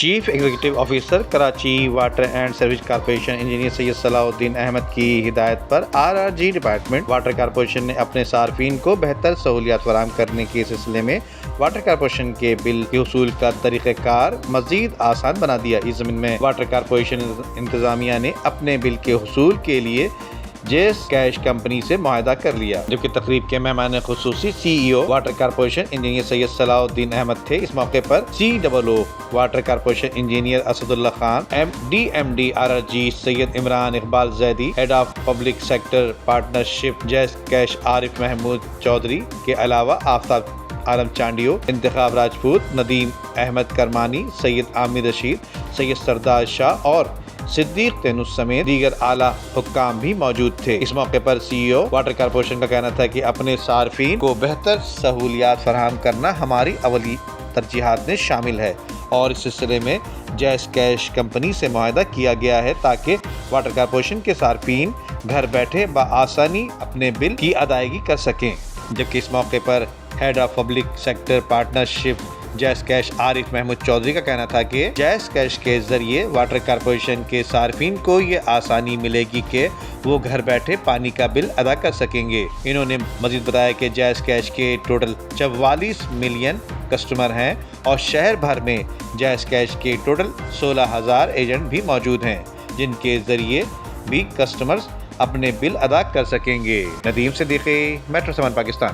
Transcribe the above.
Chief executive officer Karachi water and sewerage corporation engineer Syed صلاح الدین احمد کی ہدایت پر RRG ڈپارٹمنٹ واٹر کارپوریشن نے اپنے صارفین کو بہتر سہولیات فراہم کرنے کے سلسلے میں واٹر کارپوریشن کے بل کے حصول کا طریقہ کار مزید آسان بنا دیا۔ اس ضمن میں واٹر کارپوریشن انتظامیہ نے اپنے بل کے حصول کے لیے جیس کیش کمپنی سے معاہدہ کر لیا، جبکہ تقریب کے مہمان خصوصی CEO water corporation engineer Syed صلاح الدین احمد تھے۔ اس موقع پر COO water corporation engineer Asadullah Khan, DMD RRG Syed Imran Iqbal Zaidi, head of public sector partnership جیس کیش عارف محمود چودھری کے علاوہ آفتاب عالم چانڈیو، انتخاب راجپوت، ندیم احمد کرمانی، سید عامر رشید، سید سردار شاہ اور صدیق تینوس سمیت دیگر اعلیٰ حکام بھی موجود تھے۔ اس موقع پر CEO واٹر کارپوریشن کا کہنا تھا کہ اپنے صارفین کو بہتر سہولیات فراہم کرنا ہماری اولی ترجیحات میں شامل ہے اور اس سلسلے میں جیس کیش کمپنی سے معاہدہ کیا گیا ہے تاکہ واٹر کارپوریشن کے صارفین گھر بیٹھے بآسانی اپنے بل کی ادائیگی کر سکیں، جبکہ اس موقع پر head of public sector partnership جیس کیش عارف محمود چودھری کا کہنا تھا کہ جیس کیش کے ذریعے واٹر کارپوریشن کے صارفین کو یہ آسانی ملے گی کہ وہ گھر بیٹھے پانی کا بل ادا کر سکیں گے۔ انہوں نے مزید بتایا کہ جیس کیش کے ٹوٹل 44 ملین کسٹمر ہیں اور شہر بھر میں جیس کیش کے ٹوٹل 16,000 ایجنٹ بھی موجود ہیں جن کے ذریعے بھی کسٹمرز اپنے بل ادا کر سکیں گے۔ ندیم صدیقی، میٹرو 7 پاکستان۔